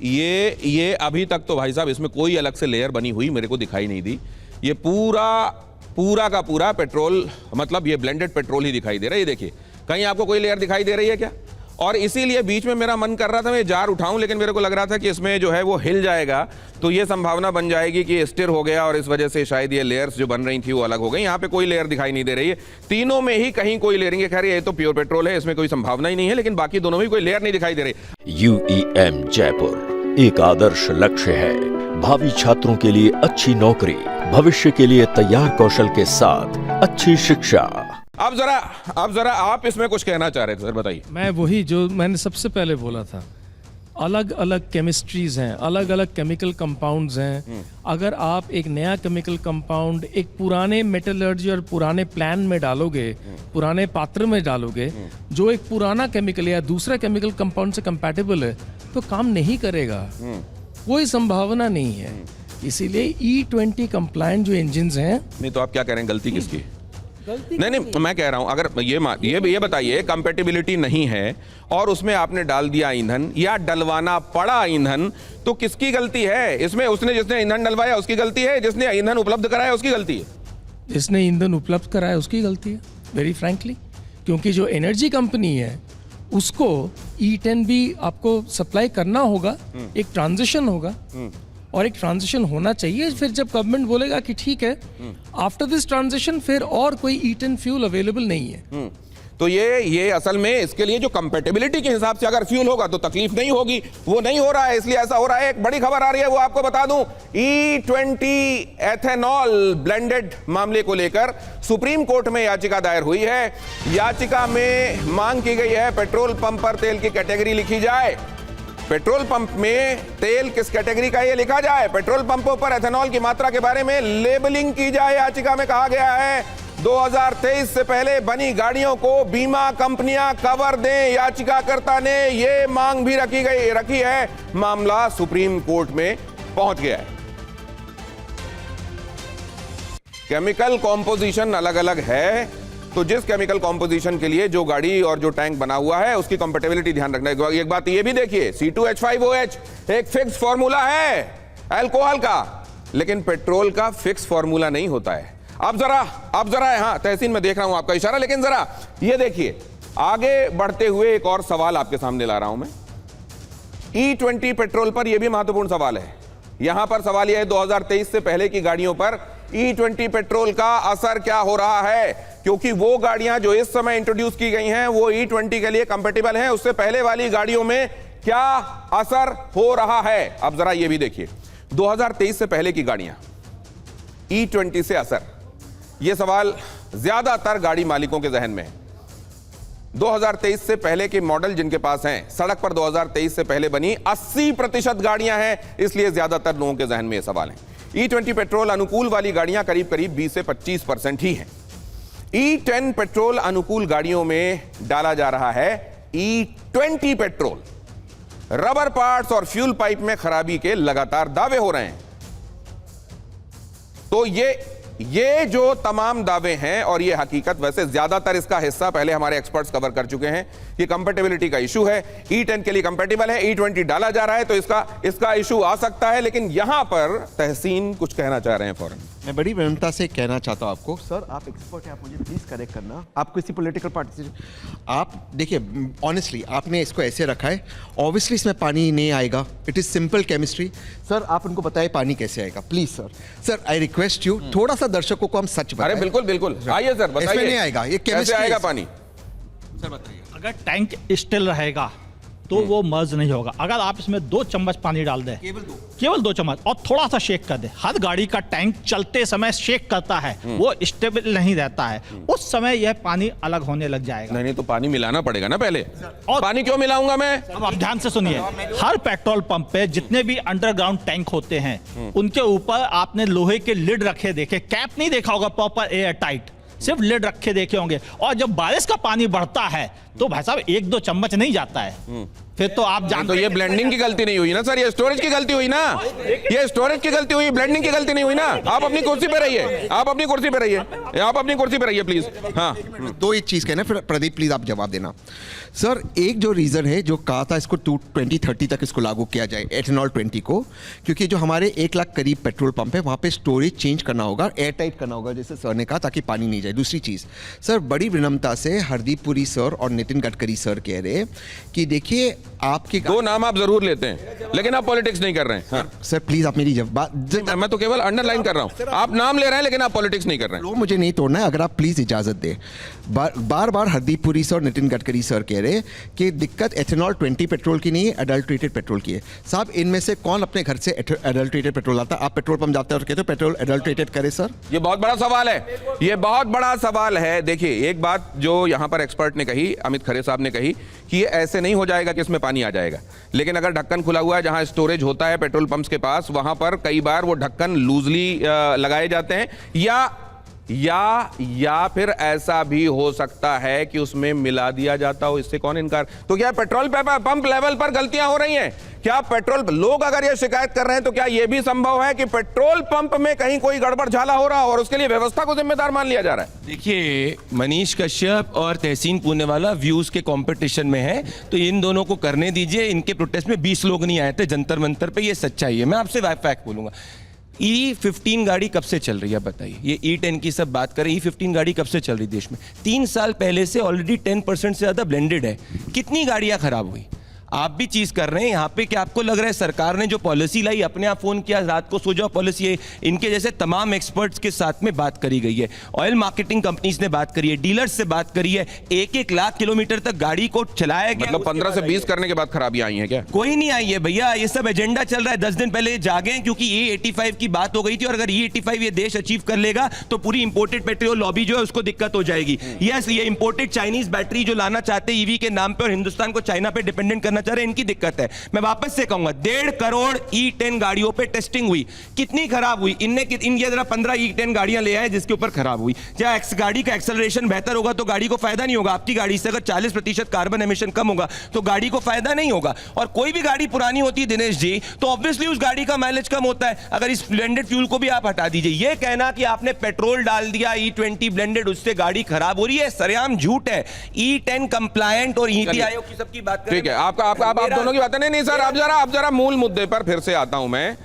ये अभी तक तो भाई साहब इसमें कोई अलग से लेयर बनी हुई मेरे को दिखाई नहीं दी। ये पूरा का पूरा पेट्रोल, मतलब ये ब्लेंडेड पेट्रोल ही दिखाई दे रहा है। ये देखिए, कहीं आपको कोई लेयर दिखाई दे रही है क्या? और इसीलिए बीच में मेरा मन कर रहा था मैं जार उठाऊं, लेकिन मेरे को लग रहा था कि इसमें जो है वो हिल जाएगा, तो ये संभावना बन जाएगी कि स्टिर हो गया और इस वजह से शायद ये लेयर्स जो बन रही थी वो अलग हो गई। यहाँ पे कोई लेयर दिखाई नहीं दे रही है, तीनों में ही कहीं कोई लेयर नहीं है। खैर ये तो प्योर पेट्रोल है, इसमें कोई संभावना ही नहीं है, लेकिन बाकी दोनों में कोई लेयर नहीं दिखाई दे रही। UEM जयपुर एक आदर्श लक्ष्य है। भावी छात्रों के लिए अच्छी नौकरी, भविष्य के लिए तैयार कौशल के साथ अच्छी शिक्षा। अब जरा आप इसमें कुछ कहना चाह रहे थे सर, बताइए। मैं वही जो मैंने सबसे पहले बोला था, अलग अलग केमिस्ट्रीज हैं, अलग अलग केमिकल कंपाउंड्स हैं। अगर आप एक नया केमिकल कंपाउंड एक पुराने मेटलर्जी और पुराने प्लान में डालोगे, पुराने पात्र में डालोगे, जो एक पुराना केमिकल या दूसरा केमिकल कंपाउंड से कंपैटिबल है, तो काम नहीं करेगा, कोई संभावना नहीं है। इसीलिए E20 कंप्लायंट जो इंजिन्स हैं। नहीं तो आप क्या कह रहे हैं, गलती किसकी? नहीं, मैं कह रहा हूं, अगर ये बताइए कंपैटिबिलिटी नहीं है और उसमें आपने डाल दिया ईंधन या डलवाना पड़ा ईंधन, तो किसकी गलती है इसमें? जिसने ईंधन डलवाया उसकी गलती है, जिसने ईंधन उपलब्ध कराया उसकी गलती है? जिसने ईंधन उपलब्ध कराया उसकी गलती है, वेरी फ्रैंकली। क्योंकि जो एनर्जी कंपनी है उसको E10 भी आपको सप्लाई करना होगा, एक ट्रांजिशन होगा और एक ट्रांजिशन होना चाहिए। फिर जब गवर्नमेंट बोलेगा कि ठीक है, आफ्टर दिस ट्रांजिशन फिर और कोई E10 फ्यूल अवेलेबल नहीं है, तो ये असल में इसके लिए जो कंपैटिबिलिटी के हिसाब से अगर फ्यूल होगा तो तकलीफ नहीं होगी, वो नहीं हो रहा है, इसलिए ऐसा हो रहा है। एक बड़ी खबर आ रही है, वो आपको बता दूं, E20 एथेनॉल ब्लेंडेड मामले को लेकर सुप्रीम कोर्ट में याचिका दायर हुई है। याचिका में मांग की गई है पेट्रोल पंप पर तेल की कैटेगरी लिखी जाए, पेट्रोल पंप में तेल किस कैटेगरी का ये लिखा जाए, पेट्रोल पंपों पर एथेनॉल की मात्रा के बारे में लेबलिंग की जाए। याचिका में कहा गया है 2023 से पहले बनी गाड़ियों को बीमा कंपनियां कवर दें। याचिकाकर्ता ने ये मांग भी रखी है। मामला सुप्रीम कोर्ट में पहुंच गया है। केमिकल कॉम्पोजिशन अलग अलग है, तो जिस केमिकल कॉम्पोजिशन के लिए जो गाड़ी और जो टैंक बना हुआ है उसकी कंपैटिबिलिटी ध्यान रखना है। एक बात ये भी देखिए, C2H5OH एक फिक्स फॉर्मूला है अल्कोहल का, लेकिन पेट्रोल का फिक्स फॉर्मूला नहीं होता है। अब जरा हाँ, तहसीन में देख रहा हूं आपका इशारा, लेकिन जरा ये देखिए, आगे बढ़ते हुए एक और सवाल आपके सामने ला रहा हूं मैं। E20 पेट्रोल पर यह भी महत्वपूर्ण सवाल है। यहां पर सवाल यह है 2023 से पहले की गाड़ियों पर E20 पेट्रोल का असर क्या हो रहा है, क्योंकि वो गाड़ियां जो इस समय इंट्रोड्यूस की गई हैं वो E20 के लिए कंपैटिबल हैं। उससे पहले वाली गाड़ियों में क्या असर हो रहा है, अब जरा ये भी देखिए। 2023 से पहले की गाड़ियां E20 से असर, यह सवाल ज्यादातर गाड़ी मालिकों के जहन में है। 2023 से पहले के मॉडल जिनके पास हैं, सड़क पर 2023 से पहले बनी 80% गाड़ियां हैं, इसलिए ज्यादातर लोगों के जहन में यह सवाल है। E20 पेट्रोल अनुकूल वाली गाड़ियां करीब 20 से 25% ही हैं। E10 पेट्रोल अनुकूल गाड़ियों में डाला जा रहा है E20 पेट्रोल। रबर पार्ट्स और फ्यूल पाइप में खराबी के लगातार दावे हो रहे हैं। तो ये जो तमाम दावे हैं और ये हकीकत, वैसे ज्यादातर इसका हिस्सा पहले हमारे एक्सपर्ट्स कवर कर चुके हैं कि कंपैटिबिलिटी का इशू है। E10 के लिए कंपैटिबल है, E20 डाला जा रहा है तो इसका इशू आ सकता है। लेकिन यहां पर तहसीन कुछ कहना चाह रहे हैं फौरन। मैं बड़ी विनम्रता से कहना चाहता हूं आपको, सर आप एक्सपर्ट हैं, आप मुझे प्लीज करेक्ट करना। आप किसी पॉलिटिकल पार्टी से, आप देखिए ऑनेस्टली आपने इसको ऐसे रखा है, ऑब्वियसली इसमें पानी नहीं आएगा, it is simple chemistry. Sir आप उनको बताएं पानी कैसे आएगा please. Sir I request you, थोड़ा सा दर्शकों को हम सच बताएं। अरे बिल्कुल आइए सर, बताइए। इसमें नहीं आएगा, ये केमिस्ट्री आएगा पानी। सर बताइए। अगर टैंक स्टिल रहेगा तो वो मर्ज नहीं होगा। अगर आप इसमें 2 चम्मच पानी डाल दें, केवल 2 चम्मच, और थोड़ा सा शेक कर दें, हर गाड़ी का टैंक चलते समय शेक करता है, वो स्टेबल नहीं रहता है, उस समय यह पानी अलग होने लग जाएगा। नहीं तो पानी मिलाना पड़ेगा ना पहले। और पानी क्यों मिलाऊंगा मैं? अब आप ध्यान से सुनिए, हर पेट्रोल पंप पे जितने भी अंडरग्राउंड टैंक होते हैं उनके ऊपर आपने लोहे के लिड रखे देखे, कैप नहीं देखा होगा प्रॉपर एयर टाइट, सिर्फ लिड रखे देखे होंगे। और जब बारिश का पानी बढ़ता है तो भाई साहब 1-2 चम्मच नहीं जाता है, फिर तो आप जानते तो ये ब्लेंडिंग की गलती नहीं हुई ना सर, ये स्टोरेज की गलती हुई ना, ये स्टोरेज की गलती हुई, ब्लेंडिंग की गलती नहीं हुई ना। आप अपनी कुर्सी पे रहिए, आप अपनी कुर्सी पे रहिए, आप अपनी कुर्सी पे रहिए प्लीज। हाँ, दो एक चीज कहना, फिर प्रदीप प्लीज आप जवाब देना। सर एक जो रीजन है जो कहा था इसको 2030 तक इसको लागू किया जाए एथेनॉल 20 को, क्योंकि जो हमारे 1 लाख करीब पेट्रोल पंप है वहाँ पे स्टोरेज चेंज करना होगा, एयर टाइट करना होगा जैसे सर ने कहा, ताकि पानी नहीं जाए। दूसरी चीज़ सर, बड़ी विनम्रता से हरदीप पुरी सर और नितिन गडकरी सर कह रहे कि देखिए आपके दो नाम आप जरूर लेते हैं लेकिन आप पॉलिटिक्स नहीं कर रहे हैं। हाँ। सर प्लीज आप मेरी बात, मैं तो केवल अंडरलाइन कर रहा हूं, आप नाम ले रहे हैं लेकिन आप पॉलिटिक्स नहीं कर रहे हैं। लो मुझे नहीं तोड़ना है, अगर आप प्लीज इजाजत दें। बार बार हरदीप पुरी सर और नितिन गडकरी सर कह रहे कि दिक्कत एथेनॉल 20 पेट्रोल की नहीं है, एडल्ट्रेटेड पेट्रोल की है। साहब इनमें से कौन अपने घर से एडल्ट्रेटेड पेट्रोल लाता है? आप पेट्रोल पंप जाते हैं और कहते हो पेट्रोल एडल्ट्रेटेड करे सर? ये बहुत बड़ा सवाल है, ये बहुत बड़ा सवाल है। देखिए एक बात जो यहां पर एक्सपर्ट ने कही, अमित खरे साहब ने कही कि ये ऐसे नहीं हो जाएगा कि इसमें पानी आ जाएगा, लेकिन अगर ढक्कन खुला हुआ है जहां स्टोरेज होता है पेट्रोल पंप्स के पास, वहां पर कई बार वो ढक्कन लूजली लगाए जाते हैं, या फिर ऐसा भी हो सकता है कि उसमें मिला दिया जाता हो, इससे कौन इनकार। तो क्या पेट्रोल पंप लेवल पर गलतियां हो रही हैं? क्या पेट्रोल लोग अगर ये शिकायत कर रहे हैं तो क्या ये भी संभव है कि पेट्रोल पंप में कहीं कोई गड़बड़ झाला हो रहा हो और उसके लिए व्यवस्था को जिम्मेदार मान लिया जा रहा है? देखिए, मनीष कश्यप और तहसीन पूनेवाला व्यूज के कंपटीशन में है, तो इन दोनों को करने दीजिए। इनके प्रोटेस्ट में 20 लोग नहीं आए थे जंतर मंतर पे, ये सच्चाई है। मैं आपसे फैक्ट बोलूंगा, E15 गाड़ी कब से चल रही है बताइए? ये E10 की सब बात करें, E15 गाड़ी कब से चल रही देश में? 3 साल पहले से ऑलरेडी 10% से ज़्यादा ब्लेंडेड है। कितनी गाड़ियां खराब हुई? आप भी चीज कर रहे हैं यहाँ पे। क्या आपको लग रहा है सरकार ने जो पॉलिसी लाई, अपने आप फोन किया रात को सो जाओ पॉलिसी है? इनके जैसे तमाम एक्सपर्ट्स के साथ में बात करी गई है, ऑयल मार्केटिंग कंपनीज ने बात करी है, डीलर्स से बात करी है, 1-1 लाख किलोमीटर तक गाड़ी को चलाया गया। मतलब 15 से 20 करने के बाद खराबियां आई हैं क्या? कोई नहीं आई है भैया, ये सब एजेंडा चल रहा है। 10 दिन पहले जागे हैं क्योंकि E85 की बात हो गई थी, और अगर E85 ये देश अचीव कर लेगा तो पूरी इंपोर्टेड पेट्रोल लॉबी जो है उसको दिक्कत हो जाएगी। यस, ये इंपोर्टेड चाइनीज बैटरी जो लाना चाहते हैं ईवी के नाम पे और हिंदुस्तान को चाइना पे डिपेंडेंट करना चाह रहे हैं, इनकी दिक्कत है। मैं वापस से कहूंगा, 1.5 करोड़ E10 गाड़ियों पे टेस्टिंग हुई, कितनी खराब हुई? इनके जरा 15 E10 गाड़ियां ले आए जिसके ऊपर खराब हुई। क्या गाड़ी का एक्सेलरेशन बेहतर होगा तो गाड़ी को फायदा नहीं होगा? आपकी गाड़ी से अगर 40% कार्बन एमिशन कम होगा तो गाड़ी को फायदा नहीं होगा। और कोई भी गाड़ी पुरानी होती है दिनेश जी, तो ऑब्वियसली उस गाड़ी का माइलेज कम होता है। अगर इस ब्लेंडेड फ्यूल को भी आप हटा दीजिए, ये कहना कि आपने पेट्रोल डाल दिया E20 ब्लेंडेड उससे गाड़ी खराब हो रही है, सरेआम झूठ है। E10 कंप्लायंट और नीति आयोग की सबकी बात करें। ठीक है, आप दोनों की बात है। नहीं सर, अब जरा मूल मुद्दे पर फिर से आता हूं मैं।